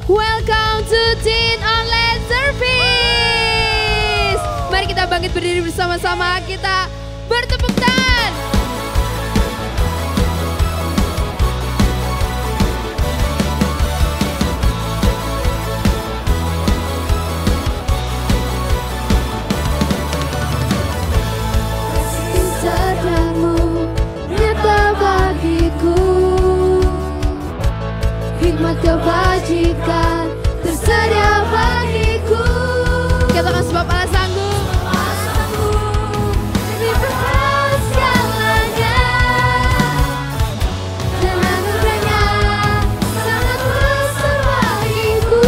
Welcome to Teen Online Service. Mari kita bangkit berdiri bersama-sama, kita bertepuk tangan. Hikmat kebajikan tersedia bagiku. Katakan sebab Allah sanggup. Demi berkat segalanya dan anugerahnya sangat besar bagiku.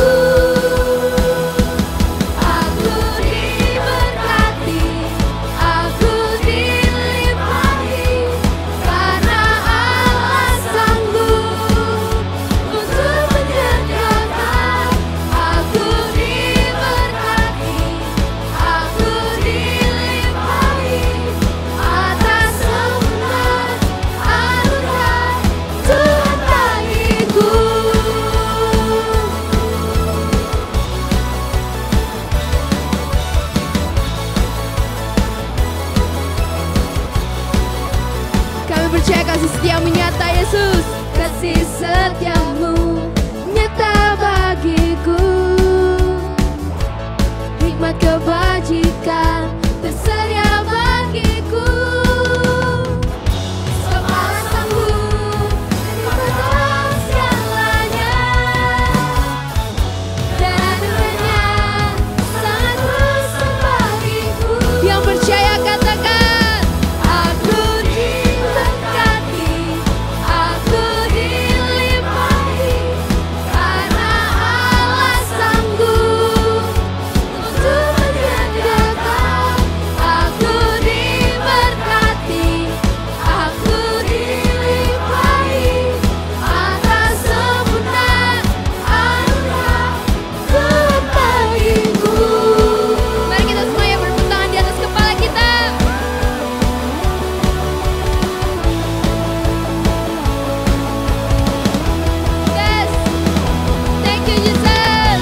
Aku diberkati, aku dilimpahi, karena Allah sanggup untuk menyediakan. Aku diberkati, aku dilimpahi atas semua anugerah Tuhan bagiku. Kami percaya kasih setiamu nyata, Yesus. Kasih setiamu nyata bagiku. Hikmat kebajikan tersedia bagiku. Sebab Allah sanggup memenuhi segalanya dan anugerahnya sangat besar bagiku. Yang percaya katakan, Aku diberkati, aku dilimpahi, karena Allah sanggup untuk menyediakan. Aku diberkati, aku dilimpahi atas sempurna anugerah Tuhan bagiku. mari kita semuanya bertepuk tangan di atas kepala kita. Yes, thank you Jesus.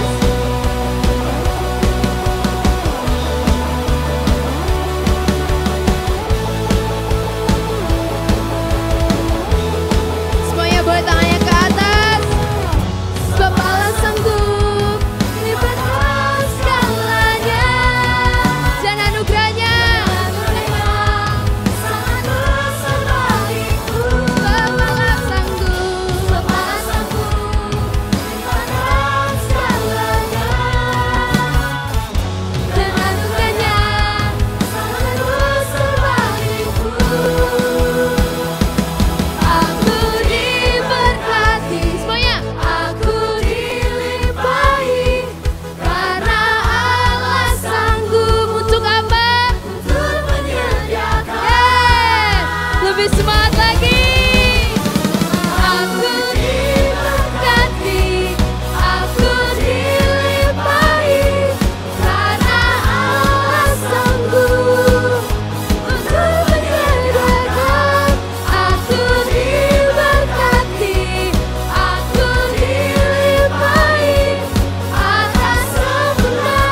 Semuanya boleh tangannya ke atas. Sebab Allah sanggup menyimpan segalanya Dan anugerahnya sangat besar bagiku. Sebab Allah sanggup. Sebab Allah sanggup menyimpan segalanya dan anugerahnya sangat besar bagiku. Aku diberkati, Semuanya. aku dilimpahi, karena Allah sanggup Untuk apa? untuk menyediakan. Lebih semangat lagi. Aku diberkati, aku dilimpahi, karena Allah sanggup untuk menyediakan. Aku diberkati, aku dilimpahi atas sempurna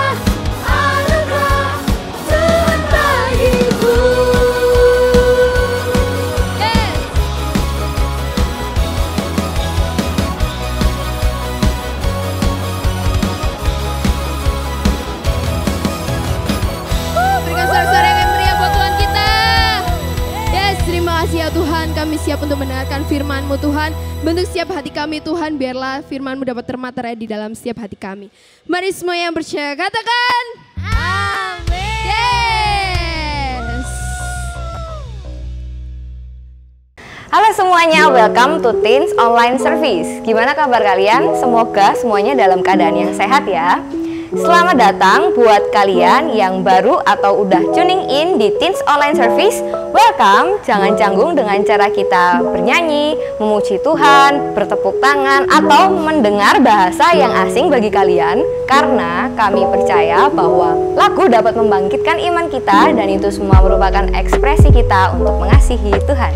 anugerah Tuhan bagiku. Yes. Berikan suara-suara yang meriah buat Tuhan kita. Yes, terima kasih ya Tuhan. Kami siap untuk mendengarkan firman-Mu Tuhan. Bentuk setiap hati kami Tuhan, biarlah firman-Mu dapat termaterai di dalam setiap hati kami. Mari semua yang percaya katakan. Amin. Yes. Halo semuanya, welcome to Teens Online Service. Gimana kabar kalian? Semoga semuanya dalam keadaan yang sehat ya. Selamat datang buat kalian yang baru atau udah tuning in di Teens Online Service. Welcome, jangan canggung dengan cara kita bernyanyi, memuji Tuhan, bertepuk tangan, atau mendengar bahasa yang asing bagi kalian. Karena kami percaya bahwa lagu dapat membangkitkan iman kita dan itu semua merupakan ekspresi kita untuk mengasihi Tuhan.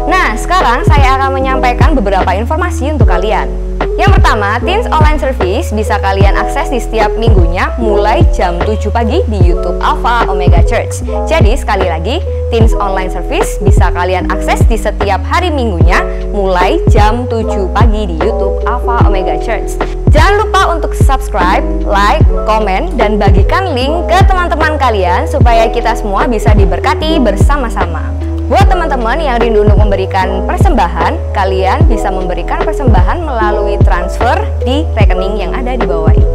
Nah, sekarang saya akan menyampaikan beberapa informasi untuk kalian. Yang pertama, Teens Online Service bisa kalian akses di setiap minggunya mulai jam 7 pagi di YouTube Alpha Omega Church. Jadi sekali lagi, Teens Online Service bisa kalian akses di setiap hari minggunya mulai jam 7 pagi di YouTube Alpha Omega Church. Jangan lupa untuk subscribe, like, komen, dan bagikan link ke teman-teman kalian supaya kita semua bisa diberkati bersama-sama. Buat teman-teman yang rindu untuk memberikan persembahan, kalian bisa memberikan persembahan melalui transfer di rekening yang ada di bawah ini.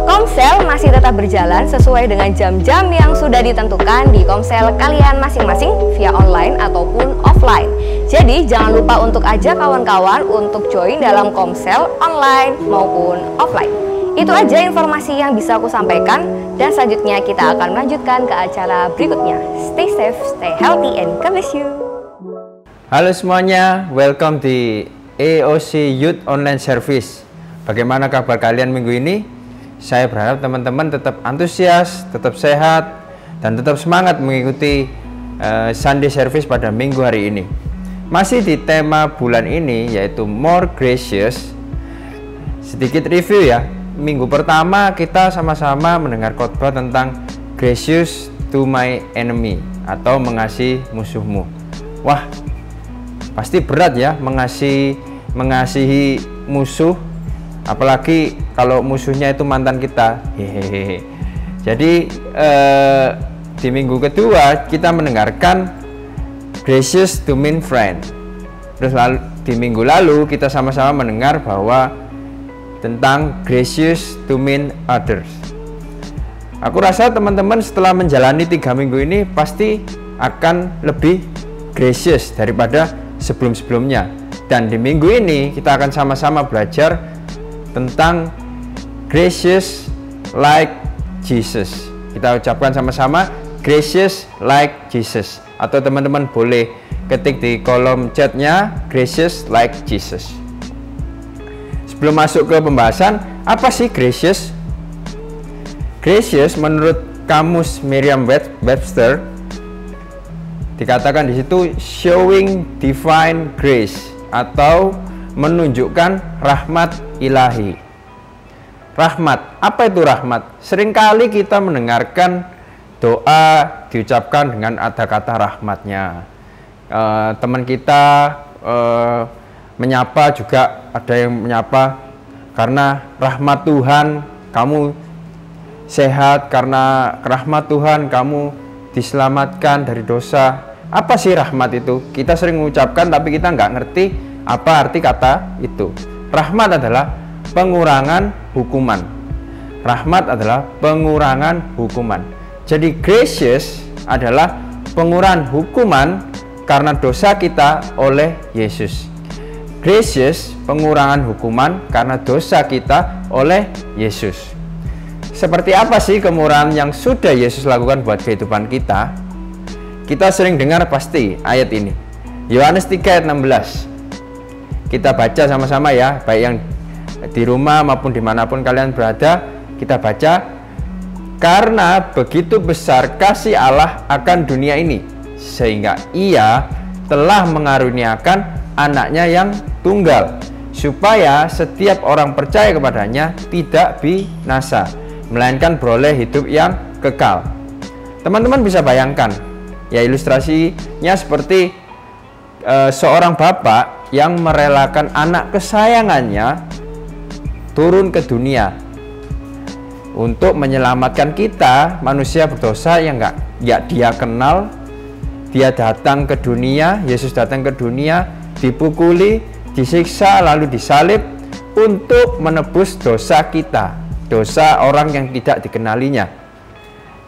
Komsel masih tetap berjalan sesuai dengan jam-jam yang sudah ditentukan di komsel kalian masing-masing via online ataupun offline. Jadi jangan lupa untuk ajak kawan-kawan untuk join dalam komsel online maupun offline. Itu aja informasi yang bisa aku sampaikan, dan selanjutnya kita akan melanjutkan ke acara berikutnya. Stay safe, stay healthy, and God bless you. Halo semuanya, welcome di AOC Youth Online Service. Bagaimana kabar kalian minggu ini? Saya berharap teman-teman tetap antusias, tetap sehat, dan tetap semangat mengikuti Sunday Service pada minggu hari ini. Masih di tema bulan ini, yaitu More Gracious. Sedikit review ya. Minggu pertama kita sama-sama mendengar khotbah tentang gracious to my enemy, atau mengasihi musuhmu. Wah, pasti berat ya mengasihi musuh, apalagi kalau musuhnya itu mantan kita. Hehehe. Jadi di minggu kedua kita mendengarkan gracious to mean friend. Terus di minggu lalu kita sama-sama mendengar bahwa tentang gracious to mean others. Aku rasa teman-teman setelah menjalani 3 minggu ini pasti akan lebih gracious daripada sebelum-sebelumnya. Dan di minggu ini kita akan sama-sama belajar tentang gracious like Jesus. Kita ucapkan sama-sama gracious like Jesus. Atau teman-teman boleh ketik di kolom chatnya gracious like Jesus. Sebelum masuk ke pembahasan, apa sih gracious? Gracious menurut kamus Merriam-Webster dikatakan di situ showing divine grace, atau menunjukkan rahmat ilahi. Rahmat, apa itu rahmat? Seringkali kita mendengarkan doa diucapkan dengan ada kata rahmatnya. Teman kita menyapa juga ada yang menyapa karena rahmat Tuhan kamu sehat, karena rahmat Tuhan kamu diselamatkan dari dosa. Apa sih rahmat itu? Kita sering mengucapkan tapi kita nggak ngerti apa arti kata itu. Rahmat adalah pengurangan hukuman. Rahmat adalah pengurangan hukuman. Jadi gracious adalah pengurangan hukuman karena dosa kita oleh Yesus. Gracious, pengurangan hukuman karena dosa kita oleh Yesus. Seperti apa sih kemurahan yang sudah Yesus lakukan buat kehidupan kita? Kita sering dengar pasti ayat ini, Yohanes 3 ayat 16. Kita baca sama-sama ya, baik yang di rumah maupun dimanapun kalian berada. Kita baca, karena begitu besar kasih Allah akan dunia ini, sehingga Ia telah mengaruniakan anaknya yang tunggal, supaya setiap orang percaya kepadanya tidak binasa, melainkan beroleh hidup yang kekal. Teman-teman bisa bayangkan ya, ilustrasinya seperti seorang bapak yang merelakan anak kesayangannya turun ke dunia untuk menyelamatkan kita manusia berdosa yang nggak dia kenal. Dia datang ke dunia, Yesus datang ke dunia, dipukuli, disiksa, lalu disalib untuk menebus dosa kita, dosa orang yang tidak dikenalinya.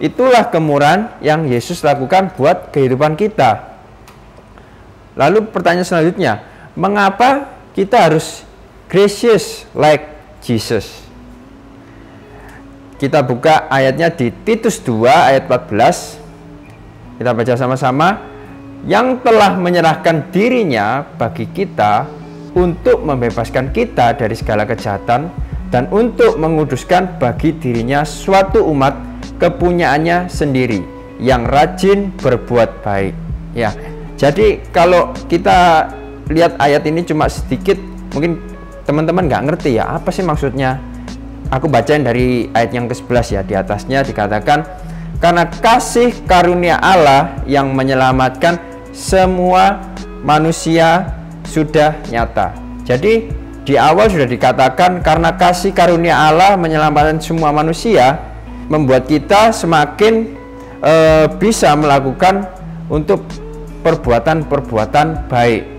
Itulah kemurahan yang Yesus lakukan buat kehidupan kita. Lalu pertanyaan selanjutnya, mengapa kita harus gracious like Jesus? Kita buka ayatnya di Titus 2 ayat 14. Kita baca sama-sama. Yang telah menyerahkan dirinya bagi kita untuk membebaskan kita dari segala kejahatan dan untuk menguduskan bagi dirinya suatu umat kepunyaannya sendiri yang rajin berbuat baik. Ya, Jadi kalau kita lihat ayat ini cuma sedikit, mungkin teman-teman nggak ngerti ya, apa sih maksudnya. Aku bacain dari ayat yang ke-11 ya, di atasnya dikatakan, karena kasih karunia Allah yang menyelamatkan semua manusia sudah nyata. Jadi di awal sudah dikatakan karena kasih karunia Allah menyelamatkan semua manusia, membuat kita semakin bisa melakukan untuk perbuatan-perbuatan baik.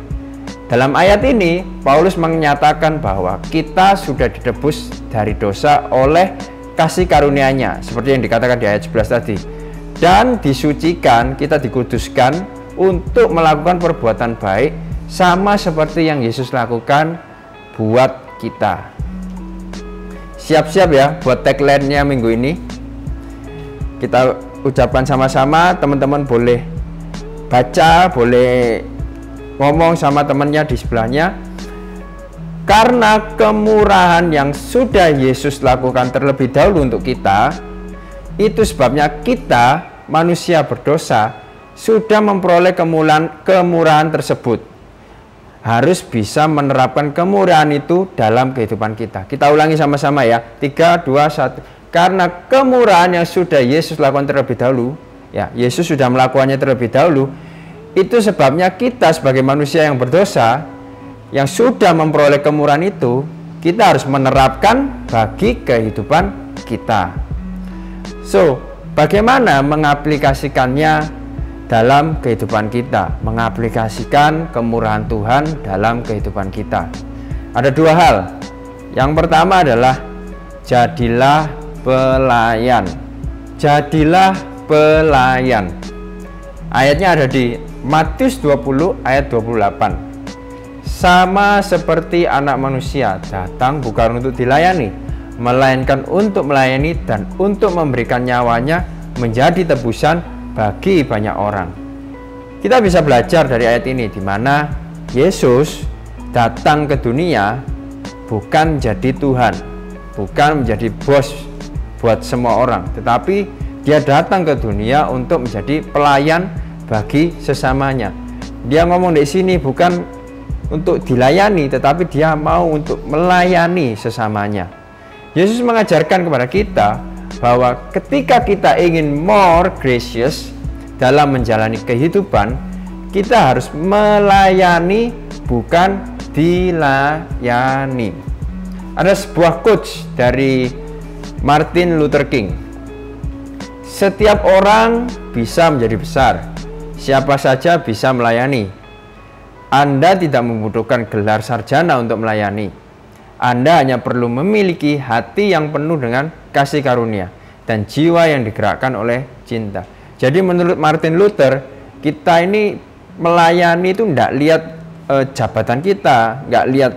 Dalam ayat ini, Paulus menyatakan bahwa kita sudah ditebus dari dosa oleh kasih karunia-Nya, seperti yang dikatakan di ayat 11 tadi. Dan disucikan, kita dikuduskan untuk melakukan perbuatan baik, sama seperti yang Yesus lakukan buat kita. Siap-siap ya buat tagline-nya minggu ini. Kita ucapkan sama-sama, teman-teman boleh baca, boleh ngomong sama temannya di sebelahnya. Karena kemurahan yang sudah Yesus lakukan terlebih dahulu untuk kita, itu sebabnya kita manusia berdosa sudah memperoleh kemurahan tersebut. Harus bisa menerapkan kemurahan itu dalam kehidupan kita. Kita ulangi sama-sama ya. 3, 2, 1. Karena kemurahan yang sudah Yesus lakukan terlebih dahulu, ya, Yesus sudah melakukannya terlebih dahulu. Itu sebabnya kita sebagai manusia yang berdosa, yang sudah memperoleh kemurahan itu, kita harus menerapkan bagi kehidupan kita. So, bagaimana mengaplikasikannya dalam kehidupan kita? Mengaplikasikan kemurahan Tuhan dalam kehidupan kita. Ada dua hal. Yang pertama adalah jadilah pelayan. Jadilah pelayan. Ayatnya ada di Matius 20 ayat 28. Sama seperti anak manusia datang bukan untuk dilayani, melainkan untuk melayani dan untuk memberikan nyawanya menjadi tebusan bagi banyak orang. Kita bisa belajar dari ayat ini, di mana Yesus datang ke dunia bukan menjadi Tuhan, bukan menjadi bos buat semua orang, tetapi Dia datang ke dunia untuk menjadi pelayan bagi sesamanya. Dia ngomong di sini bukan untuk dilayani, tetapi Dia mau untuk melayani sesamanya. Yesus mengajarkan kepada kita bahwa ketika kita ingin more gracious dalam menjalani kehidupan, kita harus melayani, bukan dilayani. Ada sebuah quotes dari Martin Luther King. Setiap orang bisa menjadi besar, siapa saja bisa melayani. Anda tidak membutuhkan gelar sarjana untuk melayani. Anda hanya perlu memiliki hati yang penuh dengan kasih karunia dan jiwa yang digerakkan oleh cinta. Jadi menurut Martin Luther, kita ini melayani itu tidak lihat jabatan kita, nggak lihat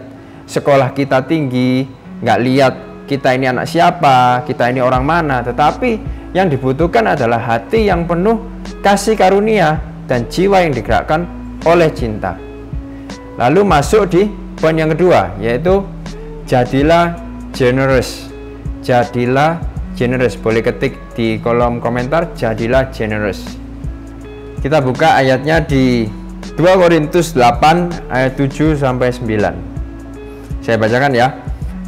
sekolah kita tinggi, nggak lihat kita ini anak siapa, kita ini orang mana, tetapi yang dibutuhkan adalah hati yang penuh kasih karunia dan jiwa yang digerakkan oleh cinta. Lalu masuk di poin yang kedua, yaitu jadilah generous. Jadilah generous. Boleh ketik di kolom komentar, jadilah generous. Kita buka ayatnya di 2 Korintus 8 ayat 7 sampai 9. Saya bacakan ya.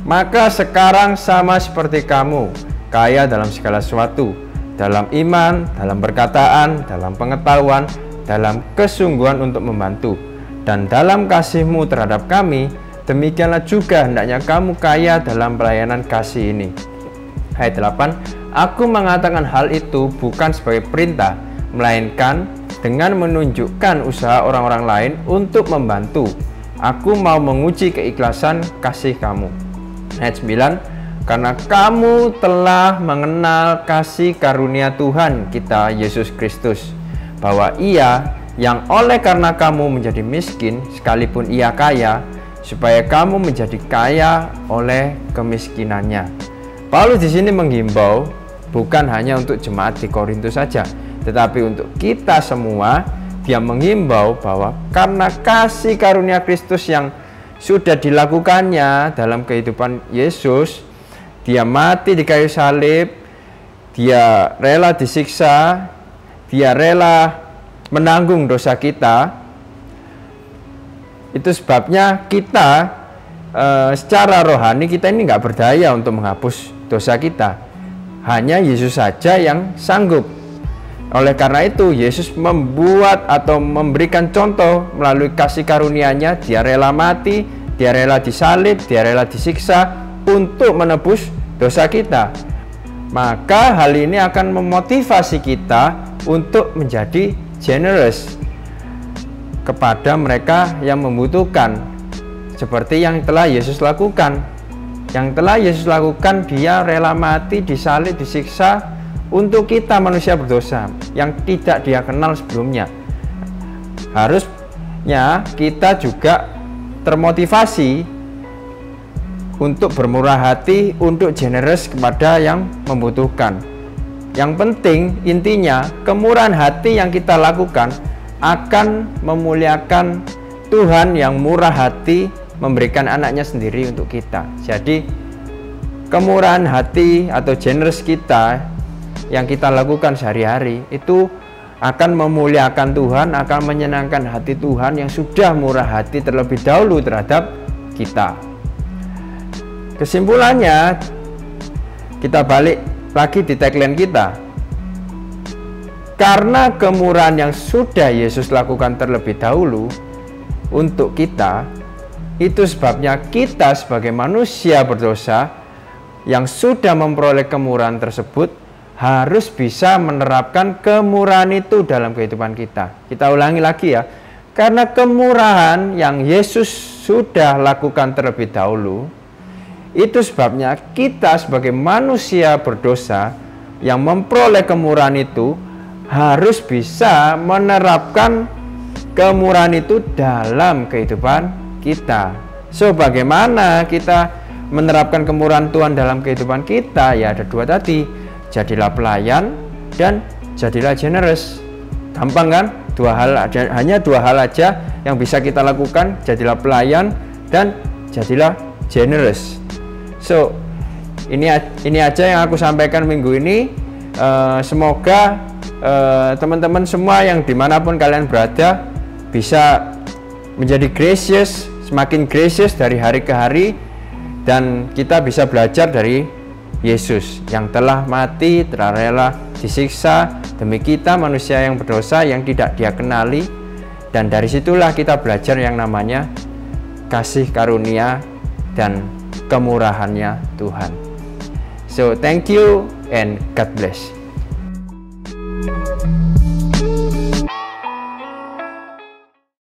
Maka sekarang sama seperti kamu, kaya dalam segala sesuatu, dalam iman, dalam perkataan, dalam pengetahuan, dalam kesungguhan untuk membantu, dan dalam kasihmu terhadap kami, demikianlah juga hendaknya kamu kaya dalam pelayanan kasih ini. Ayat 8, aku mengatakan hal itu bukan sebagai perintah, melainkan dengan menunjukkan usaha orang-orang lain untuk membantu. Aku mau menguji keikhlasan kasih kamu. Ayat 9, karena kamu telah mengenal kasih karunia Tuhan kita Yesus Kristus, bahwa Ia yang oleh karena kamu menjadi miskin sekalipun Ia kaya, supaya kamu menjadi kaya oleh kemiskinannya. Paulus di sini menghimbau bukan hanya untuk jemaat di Korintus saja, tetapi untuk kita semua. Dia menghimbau bahwa karena kasih karunia Kristus yang sudah dilakukannya dalam kehidupan Yesus, Dia mati di kayu salib, Dia rela disiksa, Dia rela menanggung dosa kita, Itu sebabnya kita secara rohani kita ini nggak berdaya untuk menghapus dosa kita. Hanya Yesus saja yang sanggup. Oleh karena itu Yesus membuat atau memberikan contoh melalui kasih karunia-Nya. Dia rela mati, dia rela disalib, dia rela disiksa untuk menebus dosa kita. Maka hal ini akan memotivasi kita untuk menjadi generous kepada mereka yang membutuhkan. Seperti yang telah Yesus lakukan. Yang telah Yesus lakukan, dia rela mati, disalib, disiksa untuk kita manusia berdosa yang tidak dia kenal sebelumnya. Harusnya kita juga termotivasi untuk bermurah hati, untuk generous kepada yang membutuhkan. Yang penting intinya kemurahan hati yang kita lakukan akan memuliakan Tuhan yang murah hati memberikan anaknya sendiri untuk kita. Jadi kemurahan hati atau generous kita yang kita lakukan sehari-hari itu akan memuliakan Tuhan, akan menyenangkan hati Tuhan yang sudah murah hati terlebih dahulu terhadap kita. Kesimpulannya, kita balik lagi di tagline kita. Karena kemurahan yang sudah Yesus lakukan terlebih dahulu untuk kita, itu sebabnya kita sebagai manusia berdosa yang sudah memperoleh kemurahan tersebut harus bisa menerapkan kemurahan itu dalam kehidupan kita. Kita ulangi lagi ya. Karena kemurahan yang Yesus sudah lakukan terlebih dahulu, itu sebabnya kita sebagai manusia berdosa yang memperoleh kemurahan itu harus bisa menerapkan kemurahan itu dalam kehidupan kita. So, bagaimana kita menerapkan kemurahan Tuhan dalam kehidupan kita? Ya, ada dua tadi. Jadilah pelayan dan jadilah generous. Gampang kan? Hanya dua hal aja yang bisa kita lakukan. Jadilah pelayan dan jadilah generous. So, ini aja yang aku sampaikan minggu ini. Semoga teman-teman semua yang dimanapun kalian berada bisa menjadi gracious, semakin gracious dari hari ke hari, dan kita bisa belajar dari Yesus yang telah mati, telah rela disiksa demi kita manusia yang berdosa yang tidak dia kenali, dan dari situlah kita belajar yang namanya kasih karunia dan kemurahannya Tuhan. So thank you and God bless.